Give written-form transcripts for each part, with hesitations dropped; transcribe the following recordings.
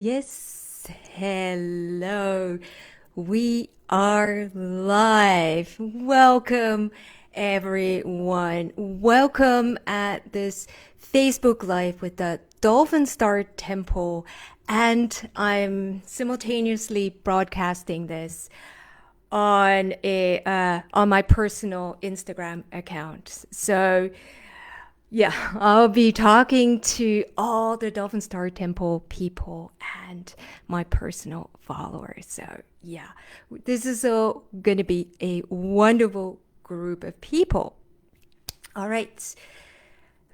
Yes, hello. We are live. Welcome, everyone. Welcome at this Facebook Live with the Dolphin Star Temple. And I'm simultaneously broadcasting this on my personal Instagram account. So yeah, I'll be talking to all the Dolphin Star Temple people and my personal followers. So, yeah, this is going to be a wonderful group of people. All right,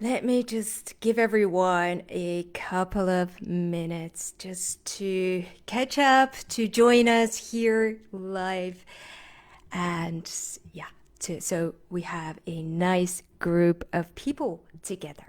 let me just give everyone a couple of minutes just to catch up, to join us here live. And yeah, so we have a nice group of people together.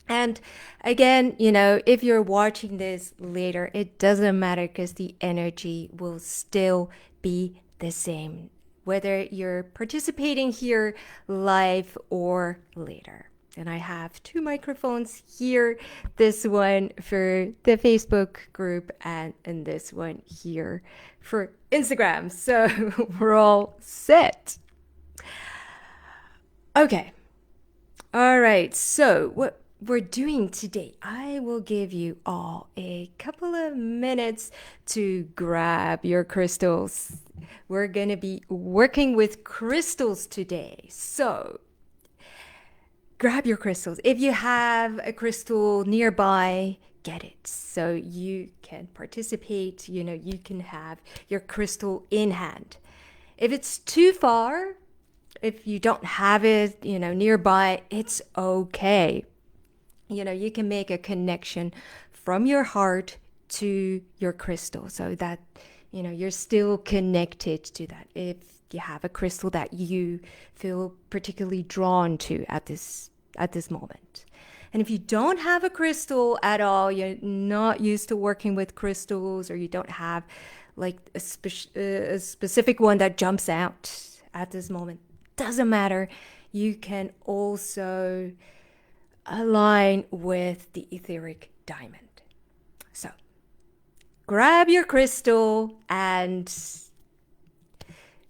And again, if you're watching this later, it doesn't matter because the energy will still be the same, whether you're participating here live or later. And I have two microphones here, this one for the Facebook group and this one here for Instagram. So we're all set. Okay. All right, so what we're doing today, I will give you all a couple of minutes to grab your crystals. We're going to be working with crystals today. So grab your crystals. If you have a crystal nearby, get it so you can participate. You can have your crystal in hand. If it's too far, if you don't have it, nearby, it's okay. You can make a connection from your heart to your crystal so that, you're still connected to that. If you have a crystal that you feel particularly drawn to at this moment. And if you don't have a crystal at all, you're not used to working with crystals, or you don't have like a specific one that jumps out at this moment, doesn't matter. You can also align with the etheric diamond. So grab your crystal and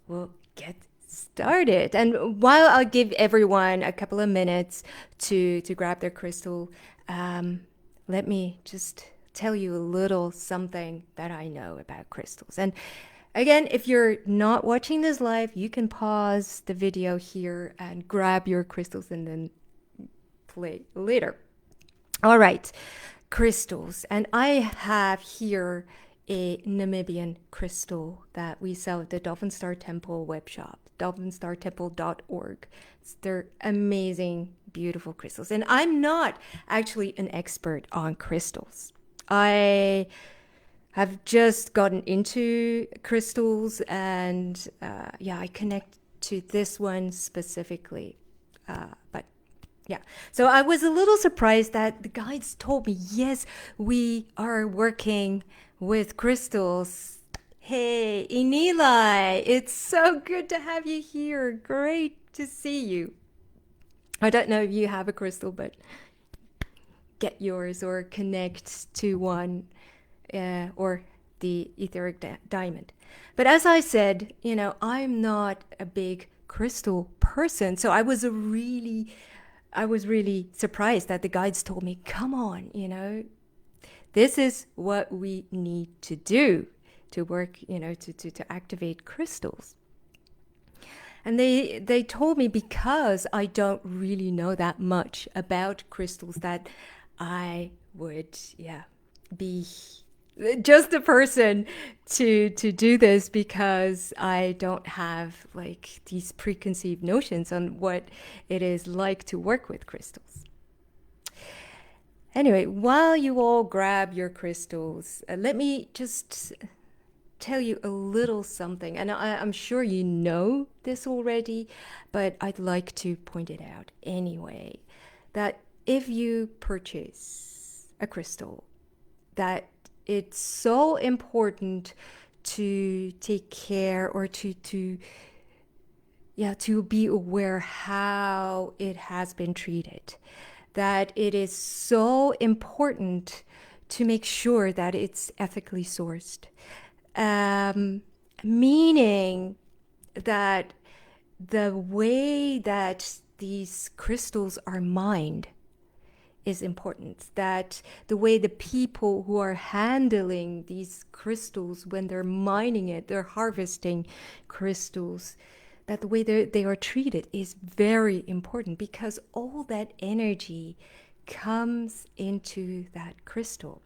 we'll get started. And while I'll give everyone a couple of minutes to grab their crystal, let me just tell you a little something that I know about crystals. And again, if you're not watching this live, you can pause the video here and grab your crystals and then play later. All right, crystals. And I have here a Namibian crystal that we sell at the Dolphin Star Temple web shop, dolphinstartemple.org. They're amazing, beautiful crystals. And I'm not actually an expert on crystals. I have just gotten into crystals, and yeah, I connect to this one specifically. But yeah. So I was a little surprised that the guides told me, yes, we are working with crystals. Hey, Inilai, it's so good to have you here. Great to see you. I don't know if you have a crystal, but get yours or connect to one or the etheric diamond. But as I said, I'm not a big crystal person. So I was really surprised that the guides told me, come on, this is what we need to do to work, to activate crystals. And they told me, because I don't really know that much about crystals, that I would, yeah, be just the person to do this, because I don't have like these preconceived notions on what it is like to work with crystals. Anyway, while you all grab your crystals, let me just tell you a little something. And I'm sure you know this already, but I'd like to point it out anyway. That if you purchase a crystal, that it's so important to take care, or to yeah, to be aware how it has been treated. That it is so important to make sure that it's ethically sourced. Meaning that the way that these crystals are mined is important. That the way the people who are handling these crystals, when they're mining it, they're harvesting crystals, that the way they are treated is very important, because all that energy comes into that crystal.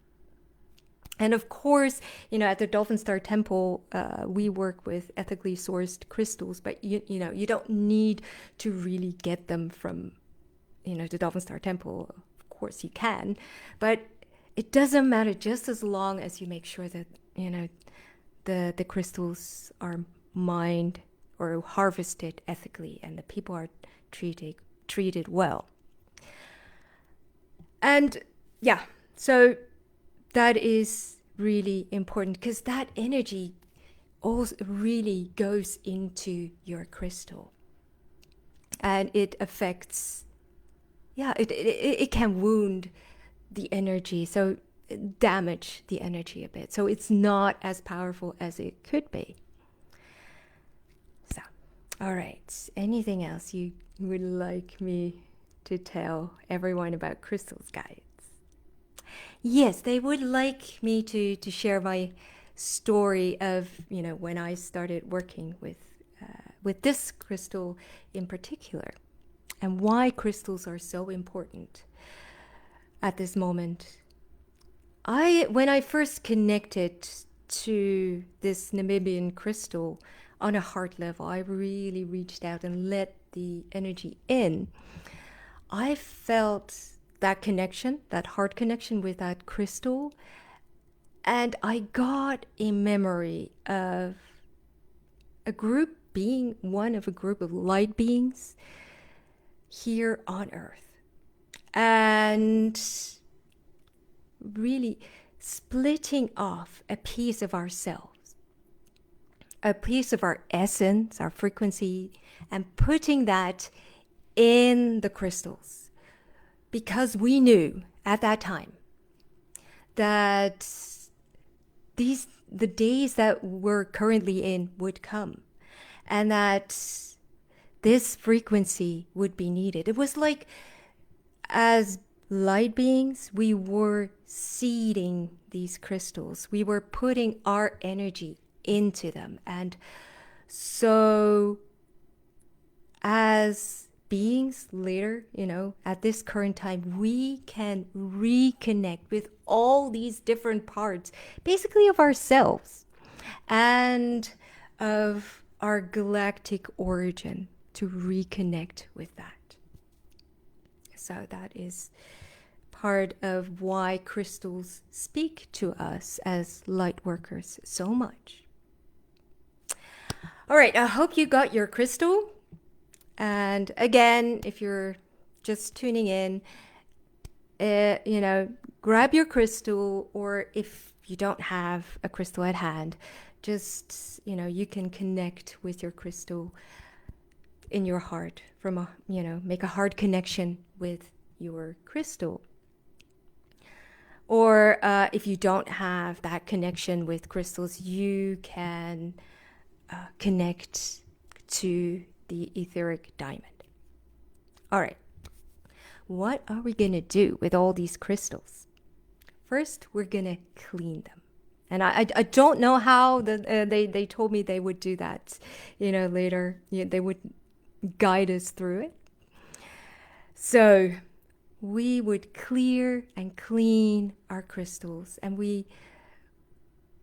And of course, at the Dolphin Star Temple, we work with ethically sourced crystals, but you don't need to really get them from, the Dolphin Star Temple. Of course you can, but it doesn't matter, just as long as you make sure that, the crystals are mined or harvested ethically and the people are treated well. And yeah, so that is really important, because that energy also really goes into your crystal, and it affects, it can wound the energy, so damage the energy a bit, so it's not as powerful as it could be. So, all right, anything else you would like me to tell everyone about crystals, guys? Yes, they would like me to share my story of, when I started working with this crystal in particular, and why crystals are so important at this moment. When I first connected to this Namibian crystal on a heart level, I really reached out and let the energy in. I felt that connection, that heart connection with that crystal, and I got a memory of a group being one of a group of light beings here on Earth, and really splitting off a piece of ourselves, a piece of our essence, our frequency, and putting that in the crystals, because we knew at that time that the days that we're currently in would come, and that this frequency would be needed. It was like, as light beings, we were seeding these crystals. We were putting our energy into them. And so as beings later, at this current time, we can reconnect with all these different parts, basically, of ourselves and of our galactic origin, to reconnect with that. So that is part of why crystals speak to us as light workers so much. All right, I hope you got your crystal. And again, if you're just tuning in, grab your crystal, or if you don't have a crystal at hand, just, you can connect with your crystal in your heart make a heart connection with your crystal. Or if you don't have that connection with crystals, you can connect to the etheric diamond. All right, what are we going to do with all these crystals? First, we're going to clean them. And I don't know how they told me they would do that, later. They would guide us through it. So we would clear and clean our crystals, and we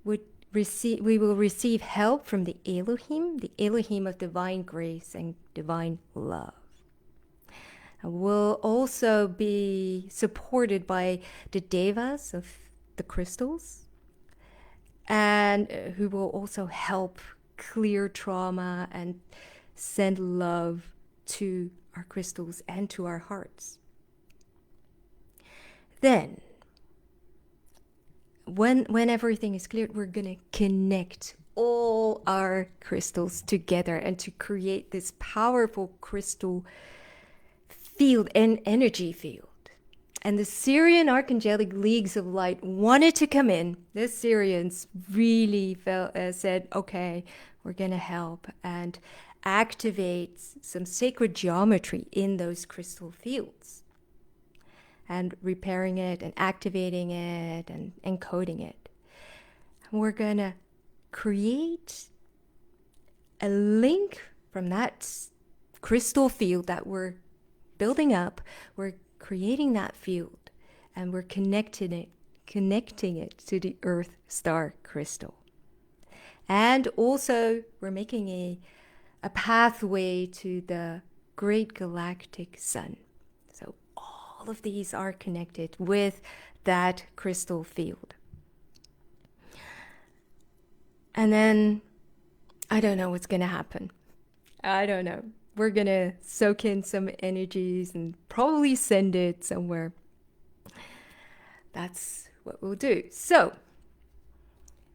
will receive help from the Elohim of divine grace and divine love. And we'll also be supported by the devas of the crystals, and who will also help clear trauma and send love to our crystals and to our hearts. Then, when everything is cleared, we're going to connect all our crystals together and to create this powerful crystal field and energy field. And the Syrian Archangelic Leagues of Light wanted to come in. The Syrians really said, okay, we're going to help and activate some sacred geometry in those crystal fields and repairing it and activating it and encoding it. We're going to create a link from that crystal field that we're building up. We're creating that field and we're connecting it to the Earth star crystal. And also we're making a pathway to the great galactic sun. So all of these are connected with that crystal field. And then I don't know what's going to happen. I don't know. We're going to soak in some energies and probably send it somewhere. That's what we'll do. So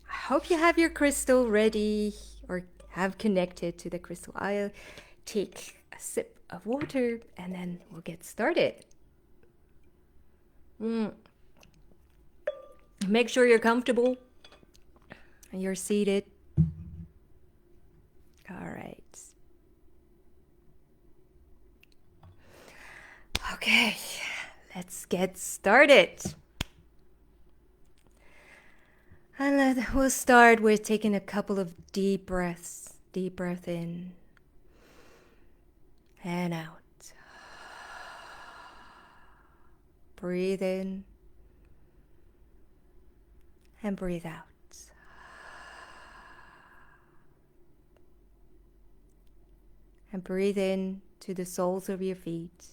I hope you have your crystal ready or have connected to the crystal. I'll take a sip of water and then we'll get started. Make sure you're comfortable and you're seated. All right. Okay, let's get started. And we'll start with taking a couple of deep breaths. Deep breath in and out. Breathe in and breathe out. And breathe in to the soles of your feet.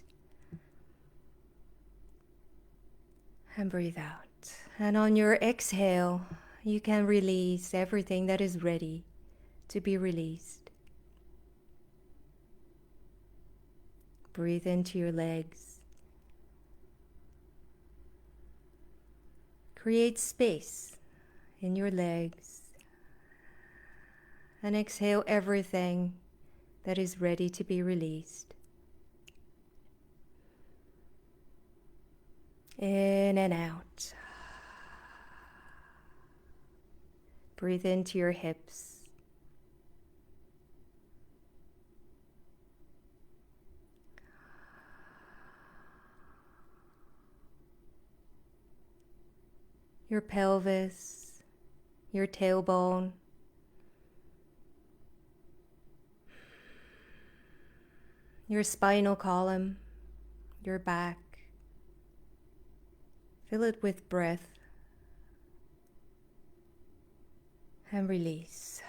And breathe out. And on your exhale, you can release everything that is ready to be released. Breathe into your legs. Create space in your legs. And exhale everything that is ready to be released. In and out. Breathe into your hips. Your pelvis, your tailbone. Your spinal column, your back. Fill it with breath and release.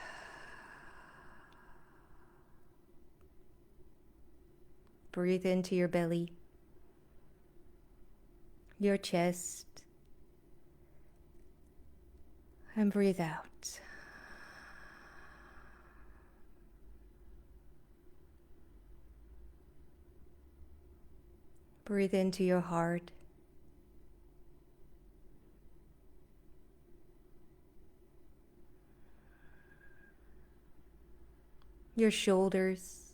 Breathe into your belly, your chest, and breathe out. Breathe into your heart. Your shoulders,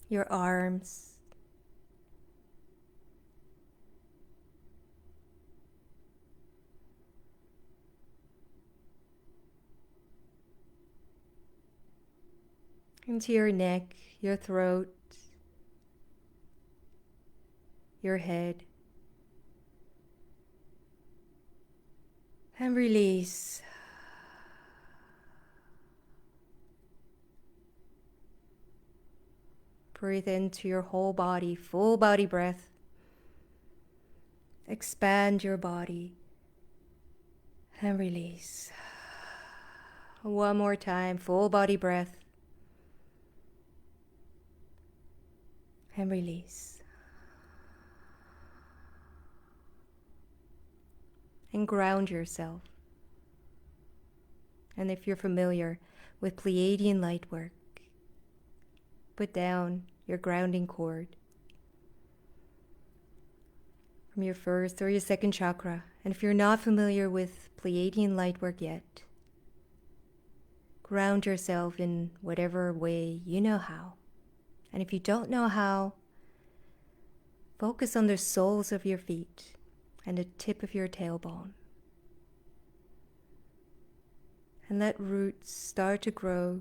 your arms, into your neck, your throat, your head. And release. Breathe into your whole body, full body breath. Expand your body and release. One more time, full body breath and release. And ground yourself. And if you're familiar with Pleiadian light work, put down your grounding cord from your first or your second chakra. And if you're not familiar with Pleiadian light work yet, Ground yourself in whatever way you know how. And if you don't know how, focus on the soles of your feet and the tip of your tailbone. And let roots start to grow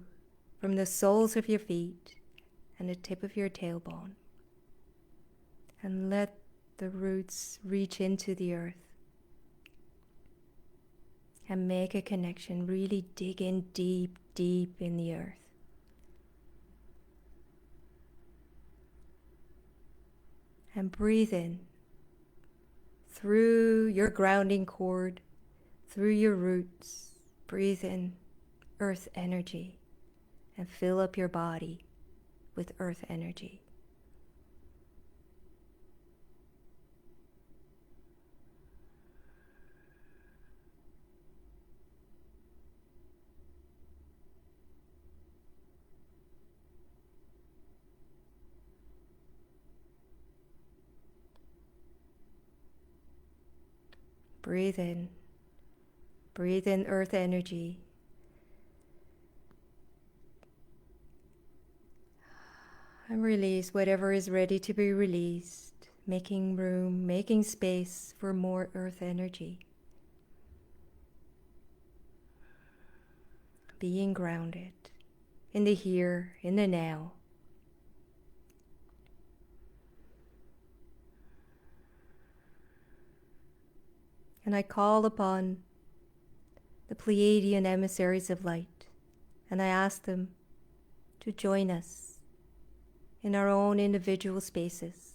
from the soles of your feet and the tip of your tailbone. And let the roots reach into the earth. And make a connection. Really dig in deep, deep in the earth. And breathe in through your grounding cord, through your roots. Breathe in earth energy and fill up your body with earth energy. Breathe in. Breathe in earth energy. And release whatever is ready to be released, making room, making space for more earth energy. Being grounded in the here, in the now. And I call upon the Pleiadian emissaries of light, and I ask them to join us in our own individual spaces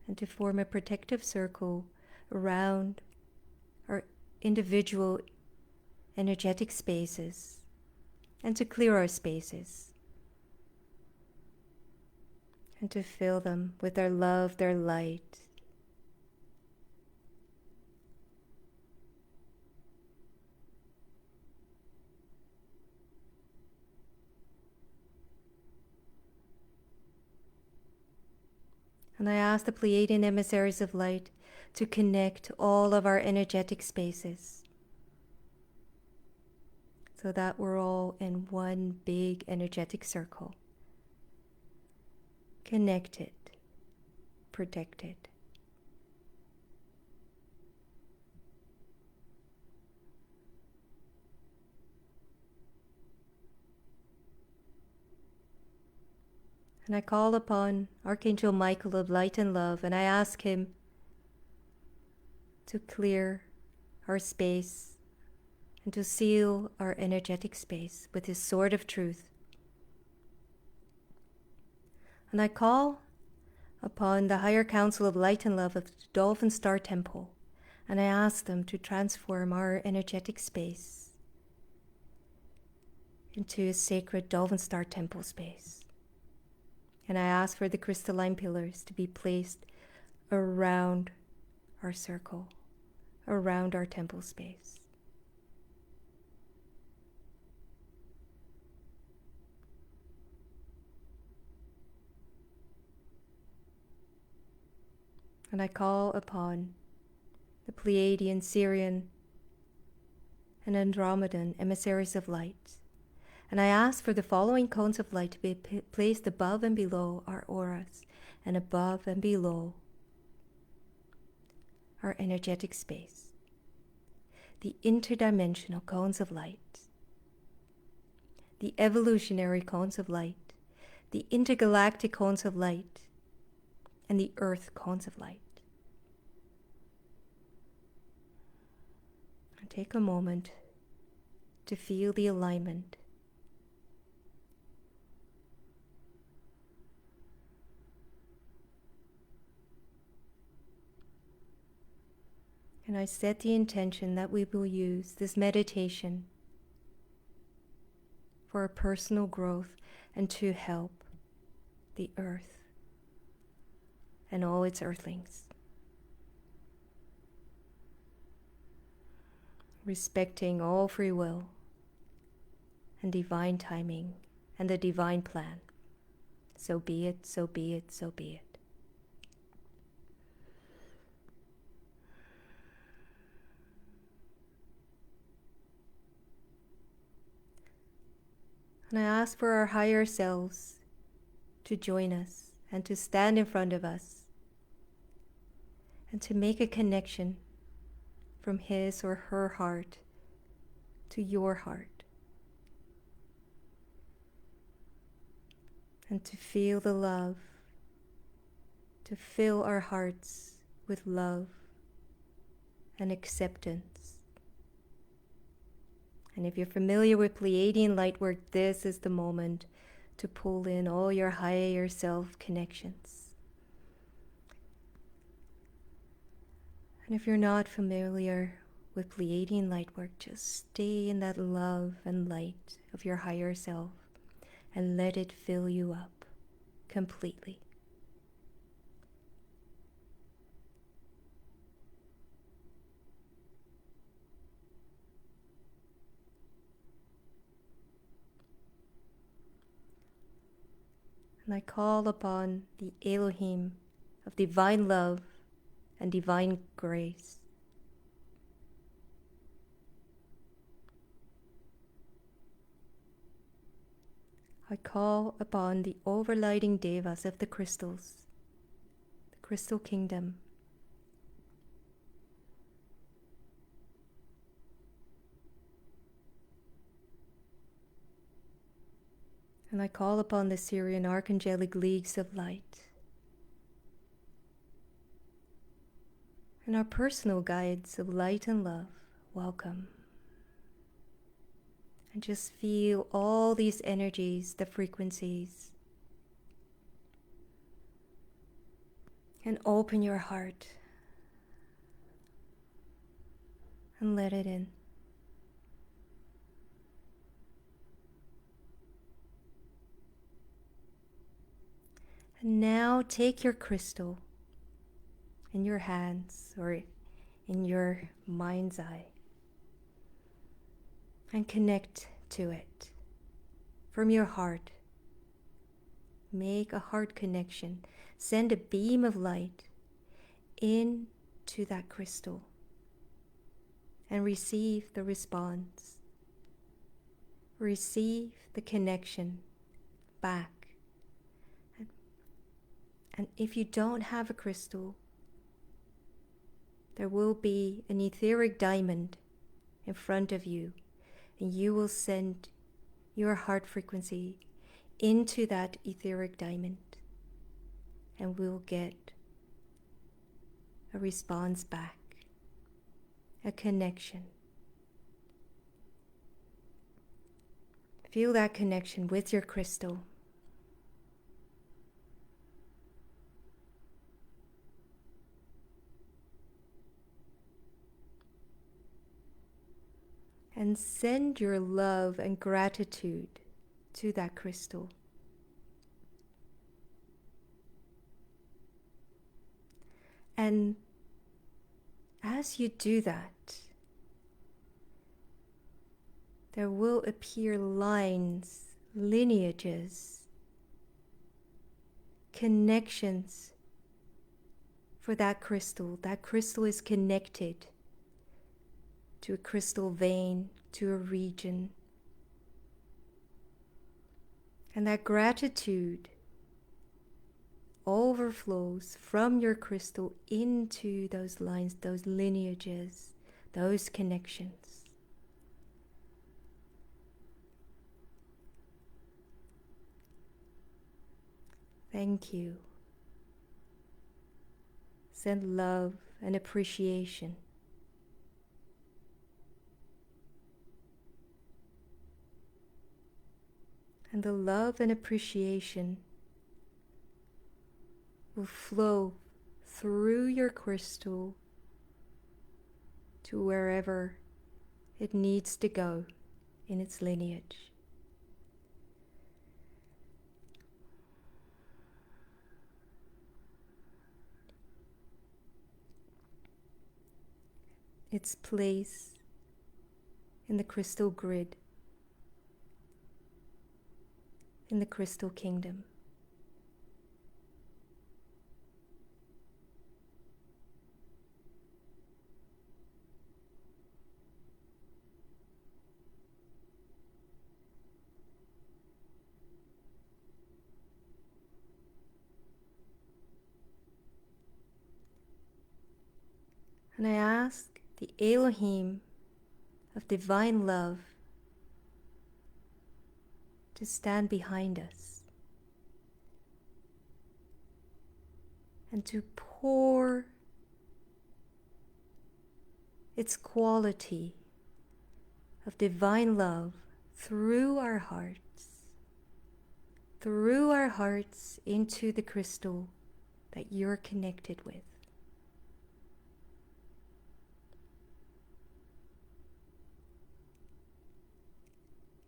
and to form a protective circle around our individual energetic spaces and to clear our spaces and to fill them with their love, their light. And I ask the Pleiadian emissaries of light to connect all of our energetic spaces so that we're all in one big energetic circle, connected, protected. And I call upon Archangel Michael of light and love, and I ask him to clear our space and to seal our energetic space with his sword of truth. And I call upon the higher council of light and love of the Dolphin Star Temple, and I ask them to transform our energetic space into a sacred Dolphin Star Temple space. And I ask for the crystalline pillars to be placed around our circle, around our temple space. And I call upon the Pleiadian, Sirian, and Andromedan emissaries of light. And I ask for the following cones of light to be placed above and below our auras and above and below our energetic space. The interdimensional cones of light, the evolutionary cones of light, the intergalactic cones of light, and the earth cones of light. And take a moment to feel the alignment. And I set the intention that we will use this meditation for our personal growth and to help the earth and all its earthlings. Respecting all free will and divine timing and the divine plan. So be it, so be it, so be it. And I ask for our higher selves to join us and to stand in front of us and to make a connection from his or her heart to your heart. And to feel the love, to fill our hearts with love and acceptance. And if you're familiar with Pleiadian light work, this is the moment to pull in all your higher self connections. And if you're not familiar with Pleiadian light work, just stay in that love and light of your higher self and let it fill you up completely. And I call upon the Elohim of divine love and divine grace. I call upon the overlighting devas of the crystals, the crystal kingdom. And I call upon the Syrian archangelic leagues of light. And our personal guides of light and love, welcome. And just feel all these energies, the frequencies. And open your heart. And let it in. And now take your crystal in your hands or in your mind's eye and connect to it from your heart. Make a heart connection. Send a beam of light into that crystal and receive the response. Receive the connection back. And if you don't have a crystal, there will be an etheric diamond in front of you, and you will send your heart frequency into that etheric diamond, and we'll get a response back, a connection. Feel that connection with your crystal. And send your love and gratitude to that crystal. And as you do that, there will appear lines, lineages, connections for that crystal. That crystal is connected to a crystal vein, to a region. And that gratitude overflows from your crystal into those lines, those lineages, those connections. Thank you. Send love and appreciation. And the love and appreciation will flow through your crystal to wherever it needs to go in its lineage. Its place in the crystal grid, in the crystal kingdom. And I ask the Elohim of divine love to stand behind us and to pour its quality of divine love through our hearts into the crystal that you're connected with.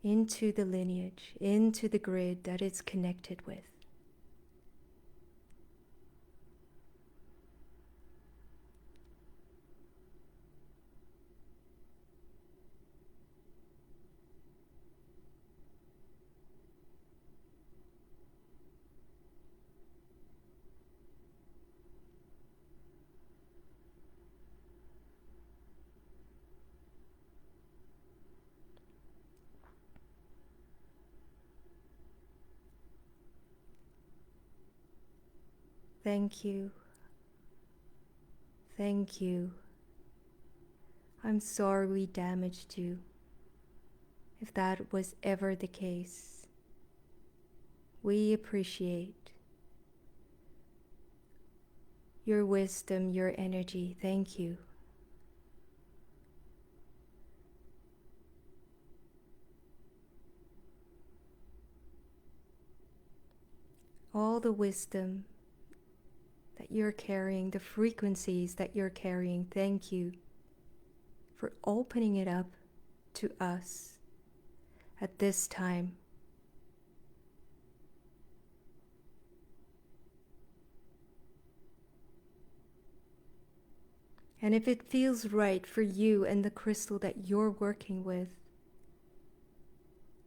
Into the lineage, into the grid that it's connected with. Thank you. Thank you. I'm sorry we damaged you, if that was ever the case. We appreciate your wisdom, your energy. Thank you. All the wisdom that you're carrying, the frequencies that you're carrying, thank you for opening it up to us at this time. And if it feels right for you and the crystal that you're working with,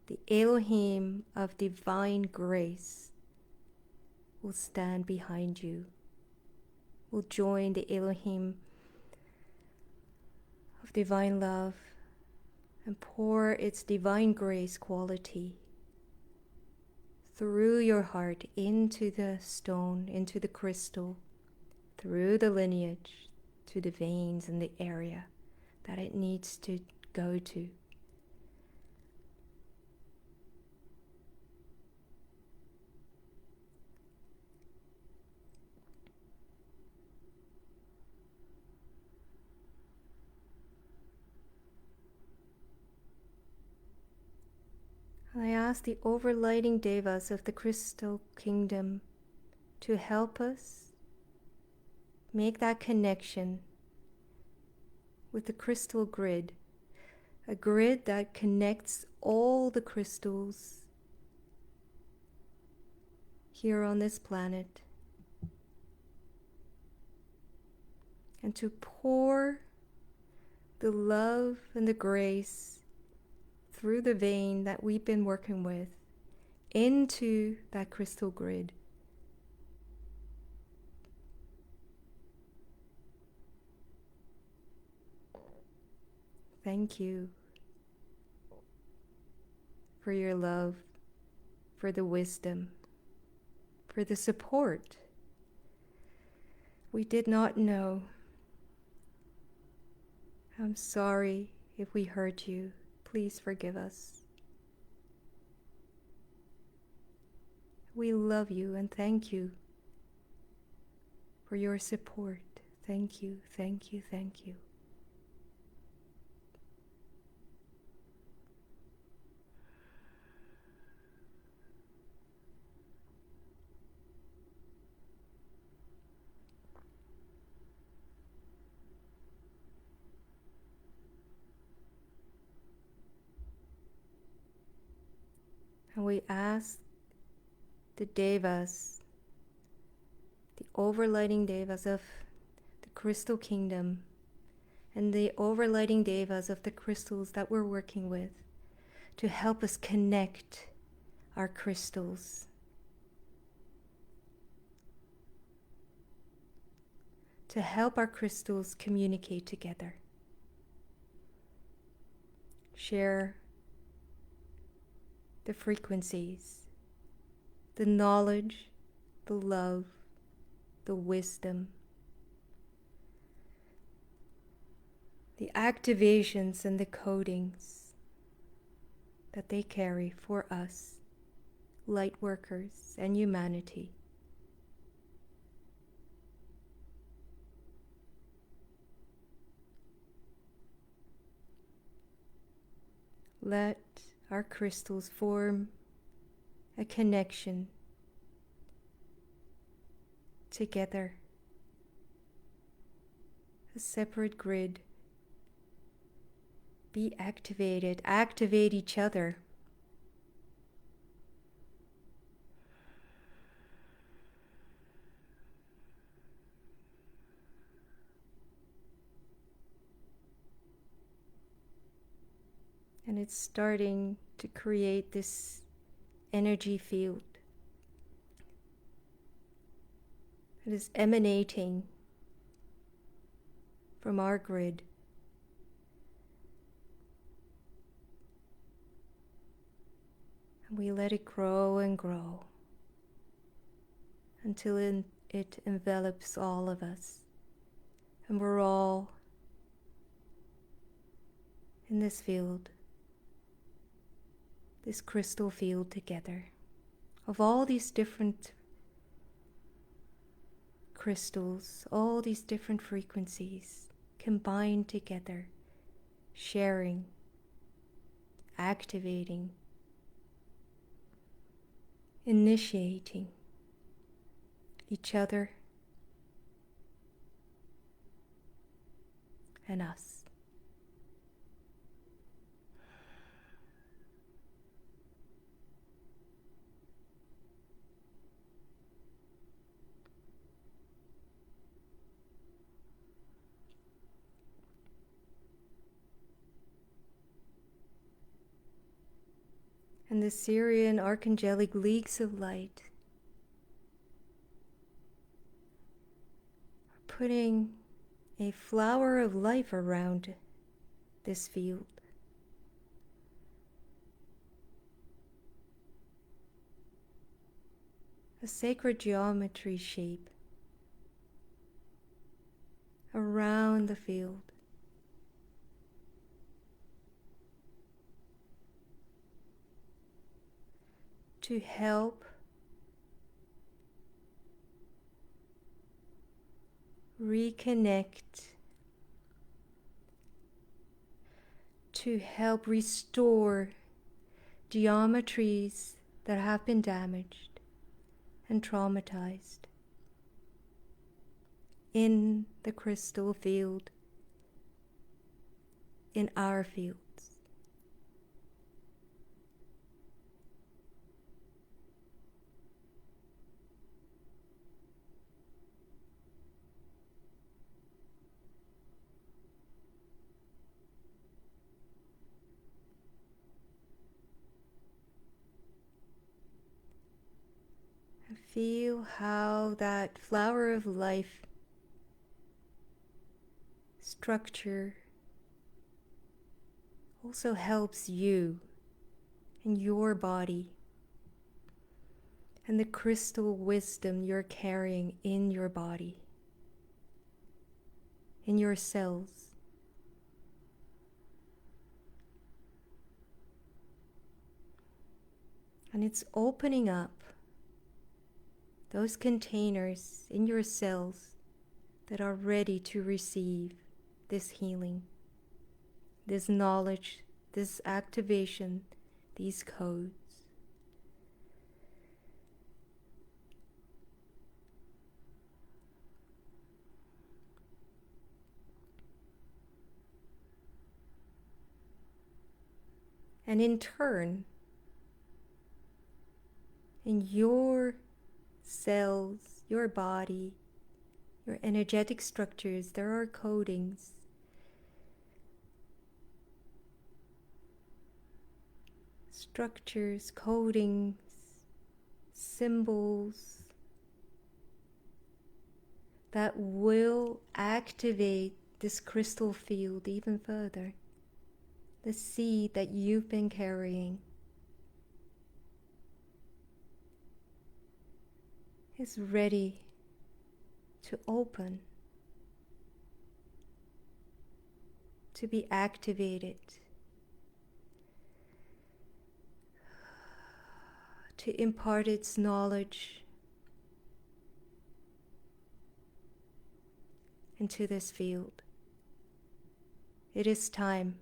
the Elohim of divine grace will stand behind you, will join the Elohim of divine love and pour its divine grace quality through your heart into the stone, into the crystal, through the lineage, to the veins and the area that it needs to go to. I ask the overlighting devas of the crystal kingdom to help us make that connection with the crystal grid, a grid that connects all the crystals here on this planet, and to pour the love and the grace through the vein that we've been working with into that crystal grid. Thank you for your love, for the wisdom, for the support. We did not know. I'm sorry if we hurt you. Please forgive us. We love you and thank you for your support. Thank you, thank you, thank you. And we ask the devas, the overlighting devas of the crystal kingdom, and the overlighting devas of the crystals that we're working with, to help us connect our crystals. To help our crystals communicate together. Share the frequencies, the knowledge, the love, the wisdom, activations and the codings that they carry for us, light workers and humanity. Let our crystals form a connection together, a separate grid. Be activated, activate each other. And it's starting to create this energy field that is emanating from our grid. And we let it grow and grow until it envelops all of us. And we're all in this field, this crystal field together, of all these different crystals, all these different frequencies combined together, sharing, activating, initiating each other and us. And the Syrian archangelic leagues of light are putting a flower of life around this field. A sacred geometry shape around the field. To help reconnect, to help restore geometries that have been damaged and traumatized in the crystal field, in our fields. And feel how that flower of life structure also helps you and your body and the crystal wisdom you're carrying in your body, in your cells. And it's opening up those containers in your cells that are ready to receive this healing, this knowledge, this activation, these codes. And in turn, in your cells, your body, your energetic structures, there are codings. Structures, codings, symbols that will activate this crystal field even further. The seed that you've been carrying is ready to open, to be activated, to impart its knowledge into this field. It is time.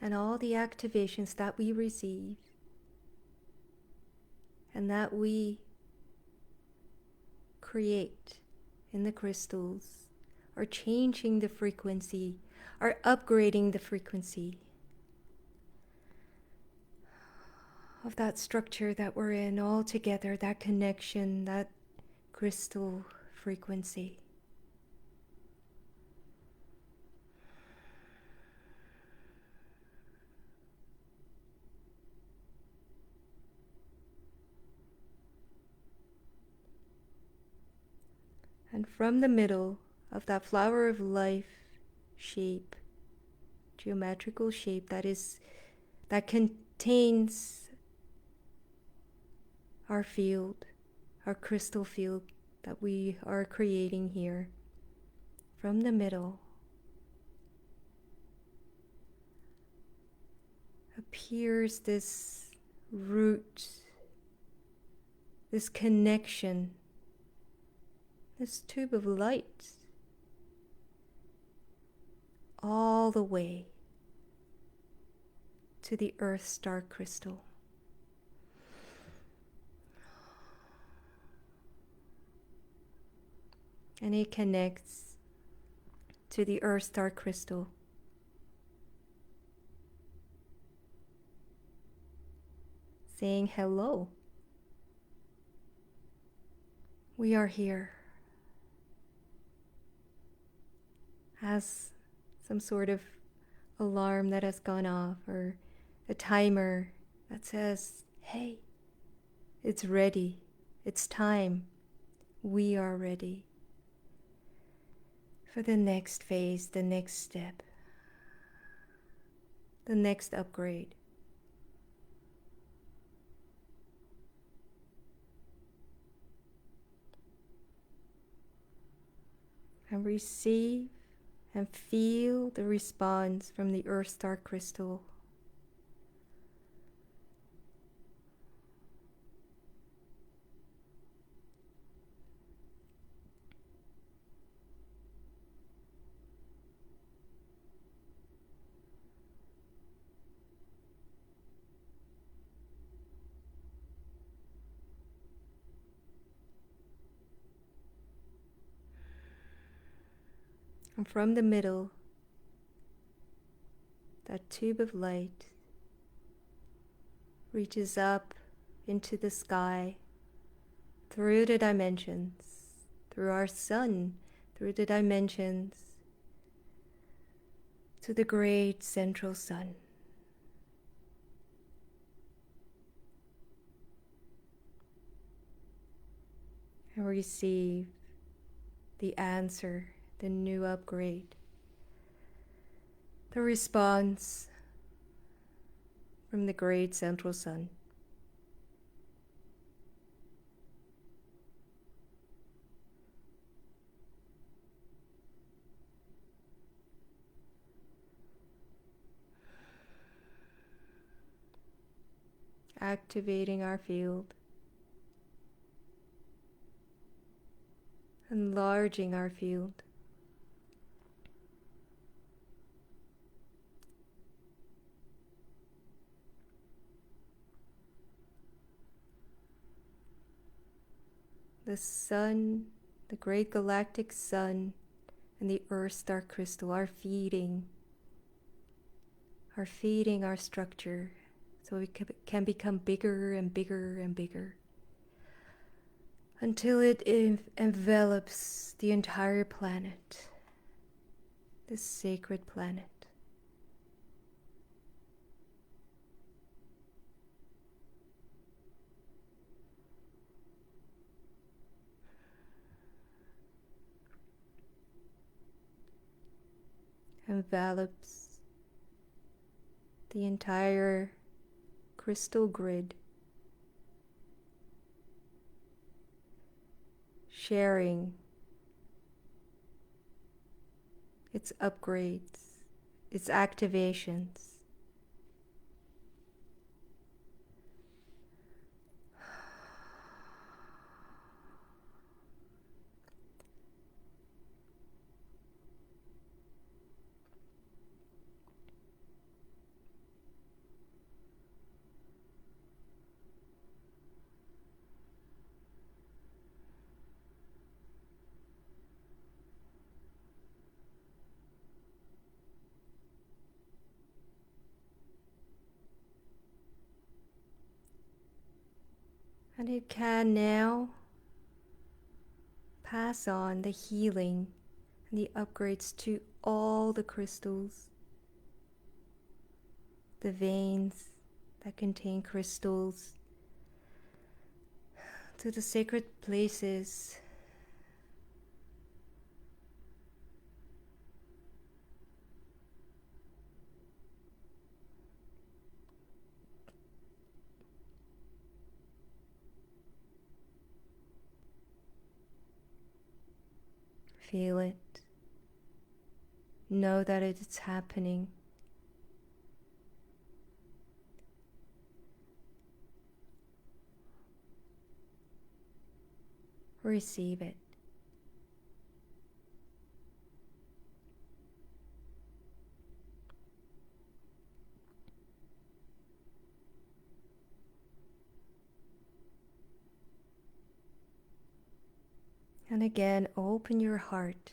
And all the activations that we receive and that we create in the crystals are changing the frequency, are upgrading the frequency of that structure that we're in all together, that connection, that crystal frequency. And from the middle of that flower of life shape, geometrical shape that contains our field, our crystal field that we are creating here, from the middle appears this root, this connection, this tube of light, all the way to the Earth star crystal. And it connects to the Earth star crystal, saying hello. We are here. As some sort of alarm that has gone off, or a timer that says, hey, it's ready, it's time, we are ready for the next phase, the next step, the next upgrade. And receive and feel the response from the Earth star crystal. And from the middle, that tube of light reaches up into the sky, through the dimensions, through our sun, through the dimensions, to the great central sun. And receive the answer, the new upgrade, the response from the great central sun. Activating our field, enlarging our field. The sun, the great galactic sun, and the Earth star crystal are feeding our structure, so it can become bigger and bigger and bigger. until it envelops the entire planet, this sacred planet. Envelops the entire crystal grid, sharing its upgrades, its activations. And it can now pass on the healing and the upgrades to all the crystals, the veins that contain crystals, to the sacred places. Feel it. Know that it's happening. Receive it. And again, open your heart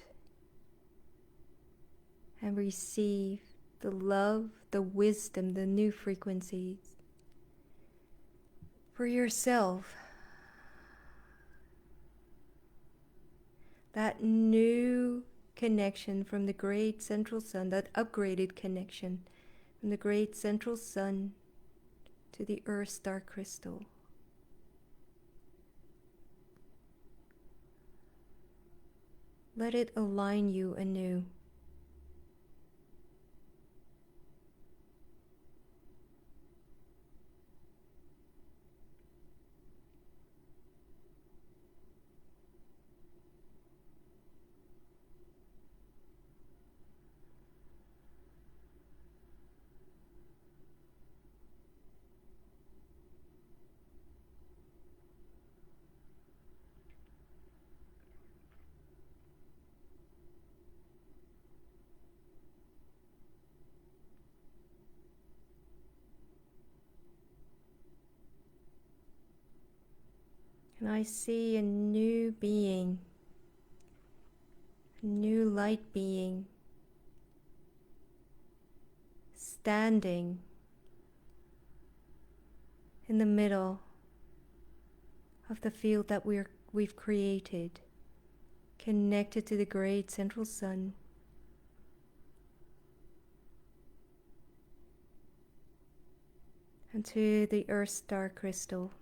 and receive the love, the wisdom, the new frequencies for yourself. That new connection from the great central sun, that upgraded connection from the great central sun to the earth star crystal. Let it align you anew. And I see a new being, a new light being, standing in the middle of the field that we've created, connected to the great central sun. And to the earth star crystal.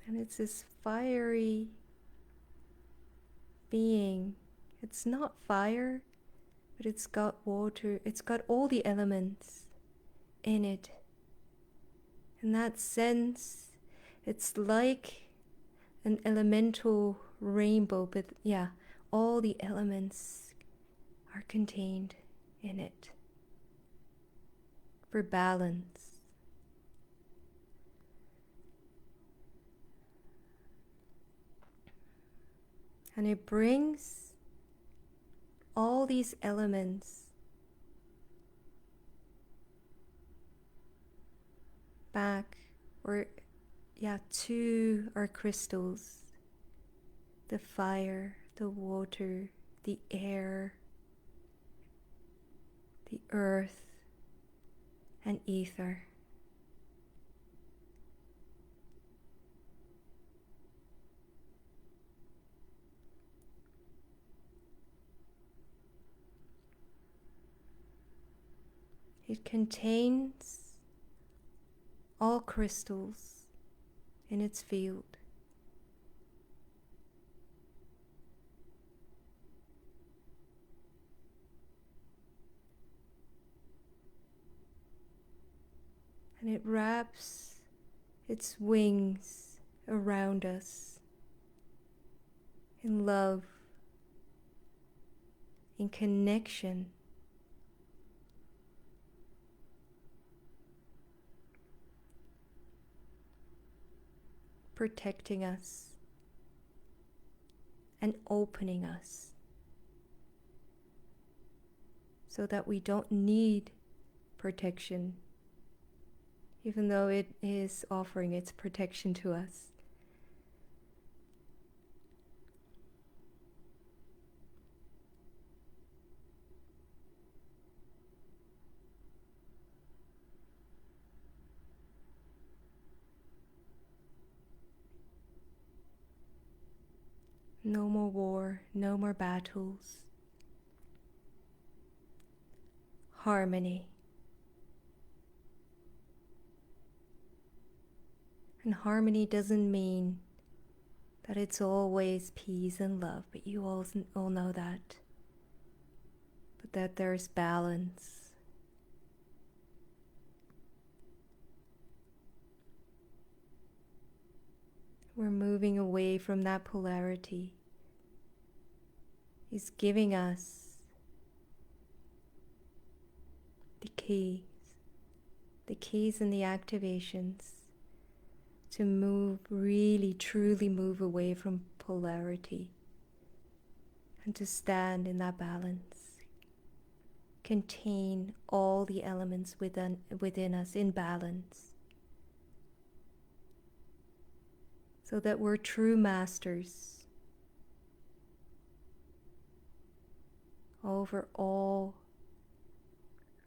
And it's this fiery being. It's not fire, but it's got water. It's got all the elements in it. In that sense, it's like an elemental rainbow, but yeah, all the elements are contained in it for balance. And it brings all these elements back, or to our crystals. The fire, the water, the air, the earth, and ether. It contains all crystals in its field. And it wraps its wings around us in love, in connection, protecting us and opening us so that we don't need protection, even though it is offering its protection to us. No more war, no more battles. Harmony. And harmony doesn't mean that it's always peace and love, but you all know that. But that there's balance. We're moving away from that polarity. He's giving us the keys and the activations to move, really, truly move away from polarity and to stand in that balance. Contain all the elements within us in balance, so that we're true masters over all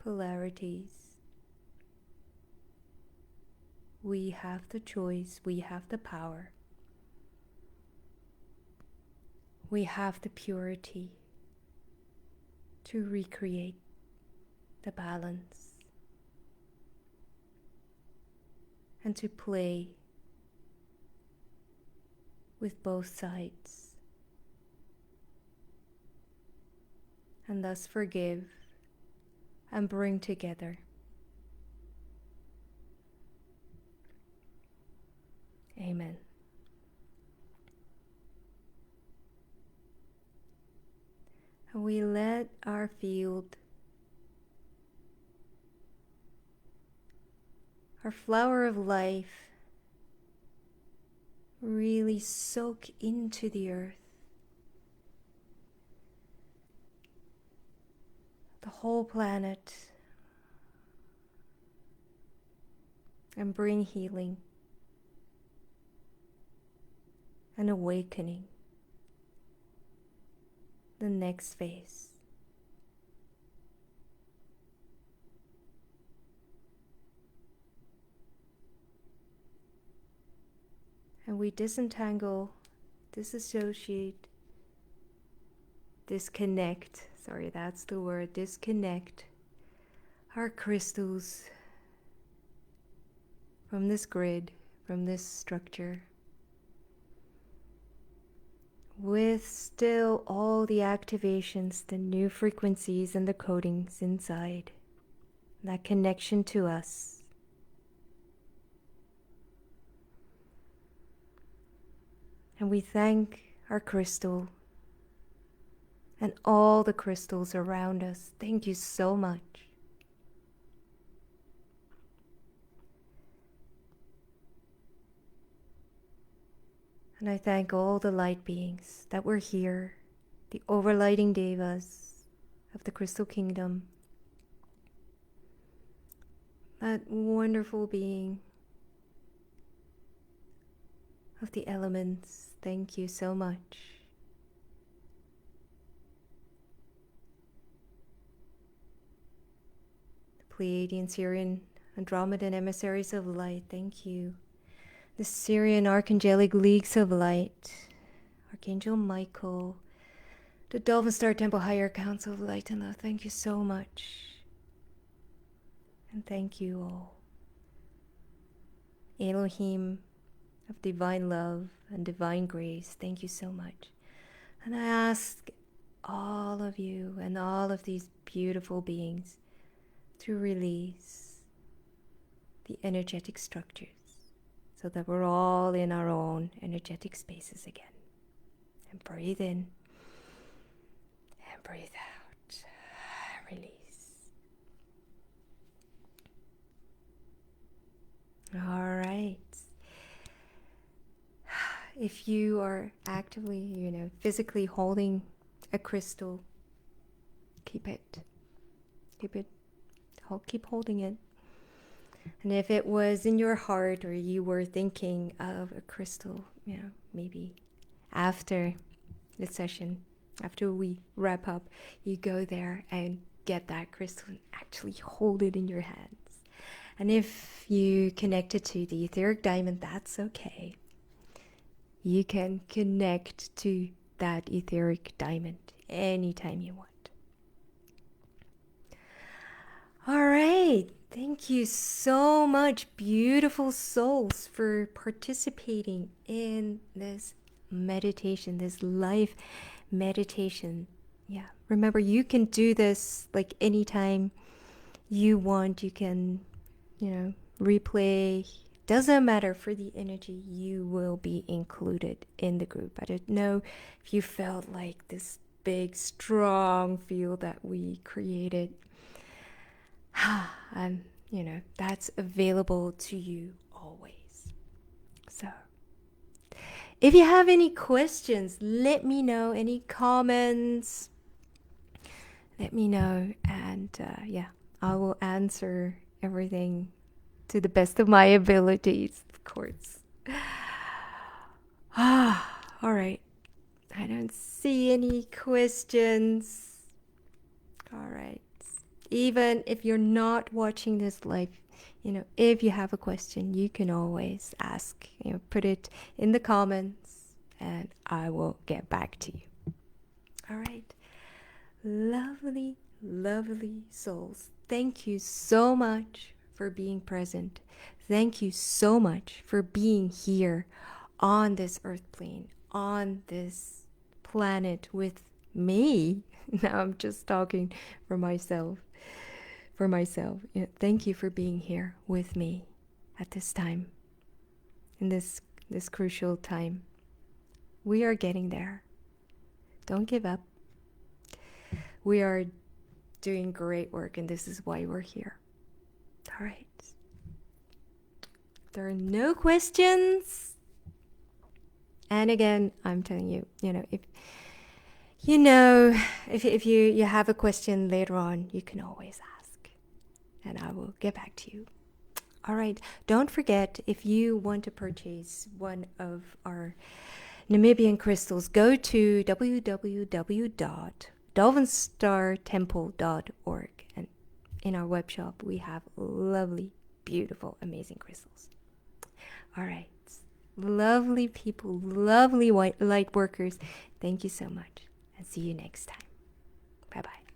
polarities. We have the choice, we have the power, we have the purity to recreate the balance and to play with both sides, and thus forgive and bring together. Amen. And we let our field, our flower of life, really soak into the earth. The whole planet, and bring healing and awakening. The next phase. And we disentangle, disassociate, disconnect, sorry, that's the word, disconnect our crystals from this grid, from this structure, with still all the activations, the new frequencies and the codings inside, that connection to us. And we thank our crystal and all the crystals around us. Thank you so much. And I thank all the light beings that were here, the overlighting devas of the Crystal Kingdom, that wonderful being of the elements. Thank you so much. Pleiadian, Syrian, Andromedan emissaries of light, thank you. The Syrian Archangelic Leagues of Light, Archangel Michael, the Dolphin Star Temple Higher Council of Light and Love, thank you so much. And thank you all. Elohim of divine love and divine grace, thank you so much. And I ask all of you and all of these beautiful beings to release the energetic structures so that we're all in our own energetic spaces again. And breathe in and breathe out. Release. All right. If you are actively, physically holding a crystal, keep it. Keep holding it. And if it was in your heart or you were thinking of a crystal, maybe after the session, after we wrap up, you go there and get that crystal and actually hold it in your hands. And if you connect it to the etheric diamond, that's okay. You can connect to that etheric diamond anytime you want. All right. Thank you so much, beautiful souls, for participating in this meditation, this live meditation. Yeah. Remember, you can do this like anytime you want. You can, replay. Doesn't matter for the energy, you will be included in the group. I don't know if you felt like this big, strong field that we created. And, that's available to you always. So, if you have any questions, let me know. Any comments, let me know. And, I will answer everything to the best of my abilities, of course. All right. I don't see any questions. All right. Even if you're not watching this live, if you have a question, you can always ask. Put it in the comments and I will get back to you. All right. Lovely, lovely souls. Thank you so much for being present. Thank you so much for being here on this earth plane, on this planet with me. Now I'm just talking for myself. Thank you for being here with me at this time, in this crucial time. We are getting there. Don't give up. We are doing great work, and this is why we're here. All right. There are no questions. And again, I'm telling you, if you have a question later on, you can always ask, and I will get back to you. All right. Don't forget, if you want to purchase one of our Namibian crystals, go to www.dolphinstartemple.org, and in our web shop we have lovely, beautiful, amazing crystals. All right. Lovely people, lovely light workers. Thank you so much, and see you next time. Bye-bye.